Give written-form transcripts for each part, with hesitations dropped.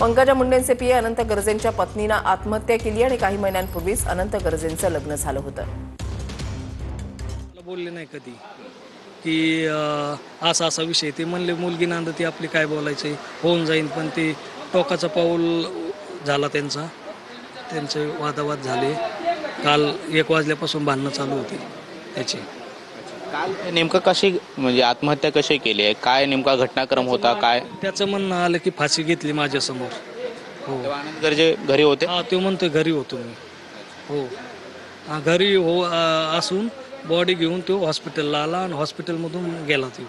Pankaja मुंडेंचे PA अनंत गर्जेंच्या पत्नीने आत्महत्या केली आणि काही महिन्यांपूर्वीच अनंत गर्जेंचं लग्न झालं होतं. बोलले नाही कधी की असा असा विषय. ते म्हणले मुलगी नांदती आपली, काय बोलायचं होऊन जाईन. पण ते टोकाचा पाऊल झाला त्यांचे वादावाद झाले. काल 1 वाजल्यापासून भांडणं चालू होती त्याची. काल नेमकं कशी म्हणजे आत्महत्या कशी केली आहे, काय नेमका घटनाक्रम होता काय? त्याचं म्हणणं आलं की फाशी घेतली माझ्यासमोर. हो, आनंद गर्जे घरी होते. हा, तो म्हणतोय घरी होतो मी. हो, घरी असून बॉडी घेऊन तो हॉस्पिटलला आला आणि हॉस्पिटलमधून गेला. तो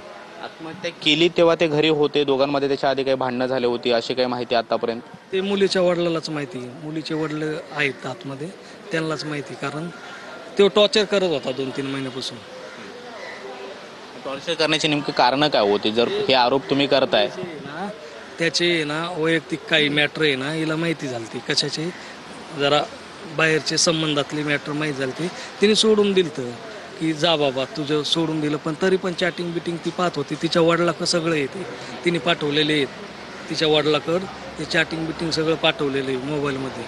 आत्महत्या केली तेव्हा ते घरी होते. दोघांमध्ये त्याच्या आधी काही भांडणं झाली होती अशी काही माहिती आतापर्यंत? ते मुलीच्या वडिलालाच माहिती. मुलीचे वडील आहेत आतमध्ये, त्यांनाच माहिती. कारण तो टॉर्चर करत होता 2-3 महिन्यापासून. टॉर्चर करण्याची नेमकी कारणं काय होती जर हे आरोप तुम्ही करताय? त्याचे वैयक्तिक काही मॅटर आहे ना, हिला माहिती झाली. कशाचे जरा बाहेरचे संबंधातली मॅटर माहीत झाली. तिने सोडून दिलं की जा बाबा तुझं सोडून दिलं. पण तरी पण चॅटिंग बिटिंग ती पाहत होती. तिच्या वडिलाकडं सगळं येते, तिने पाठवलेले आहेत. तिच्या वडिलाकडं ते चॅटिंग बिटिंग सगळं पाठवलेलं आहे मोबाईलमध्ये.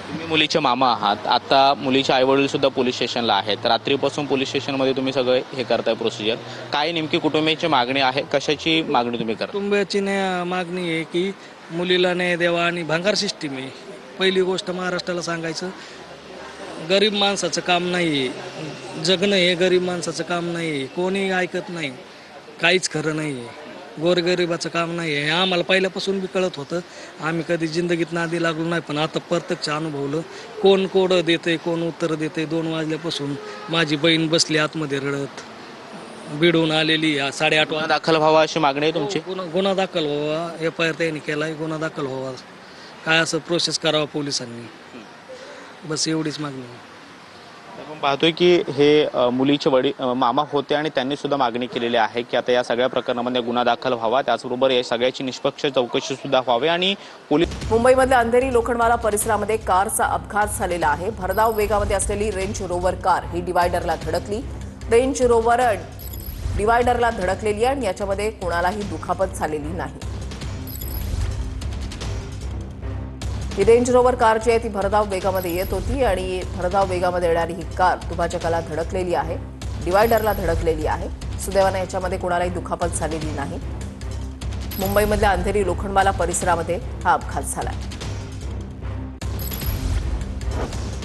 तुम्ही मुलीचे मामा आहात, आता मुलीचे आईवडील सुद्धा पोलीस स्टेशनला आहेत. रात्रीपासून पोलीस स्टेशनमध्ये तुम्ही सगळं हे करताय प्रोसिजर. काय नेमकी कुटुंबियांची मागणी आहे, कशाची मागणी तुम्ही करता? कुटुंबाची मागणी आहे की मुलीला न्याय द्यावा. आणि भांगार सिस्टीम आहे. पहिली गोष्ट महाराष्ट्राला सांगायचं, गरीब माणसाचं काम नाही आहे. जगणं हे गरीब माणसाचं काम नाही आहे. कोणी ऐकत नाही, काहीच खरं नाही आहे. गोरगरिबाचं काम नाही आहे. आम्हाला पहिल्यापासून बी कळत होतं. आम्ही कधी जिंदगीत नादी लागलो नाही. पण आता प्रत्यक्ष अनुभवलं. कोण कोडं देते, कोण उत्तर देते. 2 वाजल्यापासून माझी बहीण बसली आतमध्ये रडत, बिडून आलेली. 8:30 गुन्हा दाखल व्हावा अशी मागणी आहे तुमची? गुन्हा दाखल व्हावा. FIR त्यांनी केलाय. गुन्हा दाखल व्हावा. काय असं प्रोसेस करावा पोलिसांनी. बस एवढीच मागणी आहे. आपण पाहतोय की हे मुलीचे मामा होते आणि त्यांनी सुद्धा मागणी केलेली आहे की आता या सगळ्या प्रकरणामध्ये गुन्हा दाखल व्हावा. त्याचबरोबर या सगळ्याची निष्पक्ष चौकशी सुद्धा व्हावी. आणि मुंबईमधल्या अंधेरी लोखंडवाला परिसरामध्ये कारचा अपघात झालेला आहे. भरधाव वेगामध्ये असलेली रेंज रोव्हर कार ही डिवायडरला धडकली. रेंज रोव्हर डिवायडरला धडकलेली आहे आणि याच्यामध्ये कोणालाही दुखापत झालेली नाही. ही रेंज रोव्हर कार जी आहे ती भरधाव वेगामध्ये येत होती आणि भरधाव वेगामध्ये येणारी ही कार दुभाजकाला धडकलेली आहे, डिवायडरला धडकलेली आहे. सुदैवाने याच्यामध्ये कोणालाही दुखापत झालेली नाही. मुंबईमधल्या अंधेरी लोखंडवाला परिसरामध्ये हा अपघात झाला.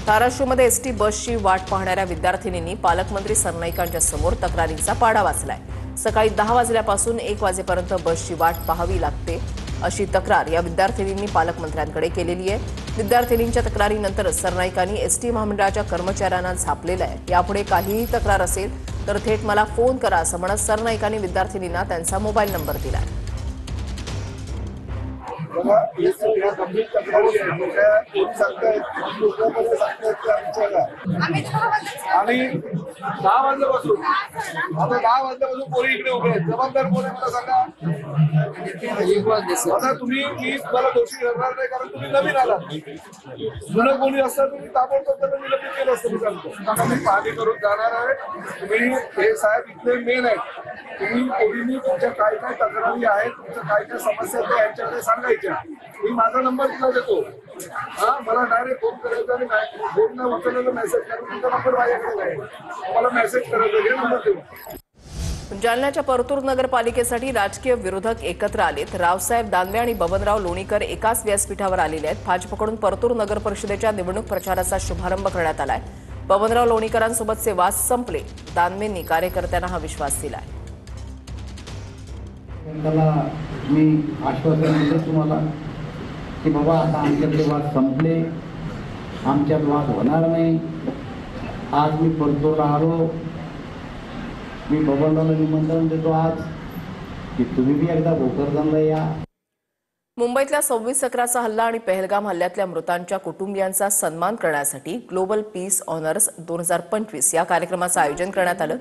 धाराशिवमध्ये एसटी बसची वाट पाहणाऱ्या विद्यार्थिनींनी पालकमंत्री सरनाईकांच्या समोर तक्रारींचा पाढा वाचलाय. सकाळी 10 वाजल्यापासून 1 वाजेपर्यंत बसची वाट पाहावी लागते अशी तक्रार या विद्यार्थिनींनी पालकमंत्र्यांकडे केलेली आहे. विद्यार्थिनींच्या तक्रारीनंतर सरनाईकांनी एसटी महामंडळाच्या कर्मचाऱ्यांना झापलेलं आहे. यापुढे काहीही तक्रार असेल तर थेट मला फोन करा असं म्हणत सरनाईकांनी विद्यार्थिनींना त्यांचा मोबाईल नंबर दिला. आणि 10 वाजल्यापासून पोरी इकडे उभे आहेत. जबाबदार कोण आहे मला सांगा. आता तुम्ही मी तुम्हाला दोषी ठरणार नाही कारण तुम्ही नवीन आलात. जुनं कोणी असतं तुम्ही ताबडतोब त्यांना निलंबित केलं असतं. मी सांगतो मी पाहणी करून जाणार आहे. तुम्ही हे साहेब इथले मेन आहेत. तुम्ही पोरींनी तुमच्या काय काय तक्रारी आहेत, तुमच्या काय काय समस्या आहेत यांच्याकडे सांगायच्या. मी माझा नंबर तुला देतो. मला डायरेक्ट फोन करायचा आणि फोन न उचललेला मेसेज करून तुमचा नंबर माझ्याकडे आहे. मला मेसेज करायचा हे नंबर देऊ. जालन्याच्या परतूर नगरपालिकेसाठी राजकीय विरोधक एकत्र आलेत. रावसाहेब दानवे आणि बबनराव लोणीकर एकाच व्यासपीठावर आलेले आहेत. भाजपकडून परतूर नगर परिषदेच्या निवडणूक प्रचाराचा शुभारंभ करण्यात आलाय. बबनराव लोणीकरांसोबतचे वाद संपले. दानवेंनी कार्यकर्त्यांना हा विश्वास दिलाय. मी आश्वासन दिलं तुम्हाला की बाबा आता आमच्यातले वाद संपले, आमच्यात वाद होणार नाही. आज मी परतूरला आलो. मी बबनरावला निमंत्रण देतो आज की तुम्ही बी एकदा भोकरदनला या. मुंबईतल्या 26 अकराचा हल्ला आणि पहलगाम हल्ल्यातल्या मृतांच्या कुटुंबियांचा सन्मान करण्यासाठी ग्लोबल पीस ऑनर्स 2025 या कार्यक्रमाचं आयोजन करण्यात आलं.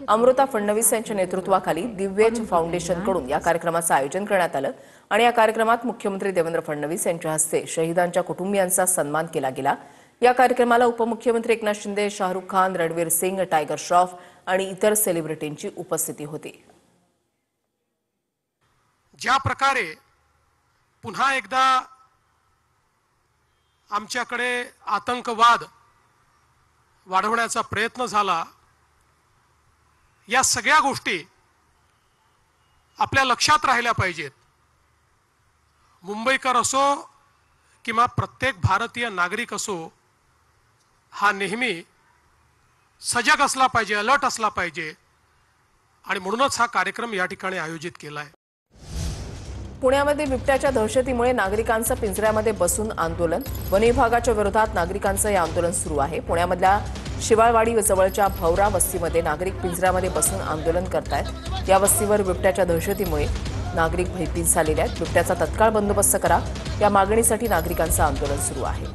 अमृता फडणवीस यांच्या नेतृत्वाखाली दिव्येज फाउंडेशनकडून या कार्यक्रमाचं आयोजन करण्यात आलं आणि या कार्यक्रमात मुख्यमंत्री देवेंद्र फडणवीस यांच्या हस्ते शहीदांच्या कुटुंबियांचा सन्मान केला गेला. या कार्यक्रमाला उपमुख्यमंत्री एकनाथ शिंदे, शाहरुख खान, रणवीर सिंग, टायगर श्रॉफ आणि इतर सेलिब्रिटींची उपस्थिती होती. ज्या प्रकारे पुन्हा एकदा आमच्याकडे आतंकवाद वाढवण्याचा प्रयत्न झाला, या सगळ्या गोष्टी आपल्या लक्षात राहिल्या पाहिजेत. मुंबईकर असो किंवा प्रत्येक भारतीय नागरिक असो, हा नेहमी सजग असला पाहिजे, अलर्ट असला पाहिजे. आणि म्हणूनच हा कार्यक्रम या ठिकाणी आयोजित केला आहे. पुण्यामध्ये बिबट्याच्या दहशतीमुळे नागरिकांचं पिंजऱ्यामध्ये बसून आंदोलन. वन विभागाच्या विरोधात नागरिकांचं हे आंदोलन सुरू आहे. पुण्यामधल्या शिवाळवाडी जवळच्या भवरा वस्तीमध्ये नागरिक पिंजऱ्यामध्ये बसून आंदोलन करतायत. या वस्तीवर बिबट्याच्या दहशतीमुळे नागरिक भयभीत झालेले आहेत. बिबट्याचा तत्काळ बंदोबस्त करा, या मागणीसाठी नागरिकांचं आंदोलन सुरू आहे.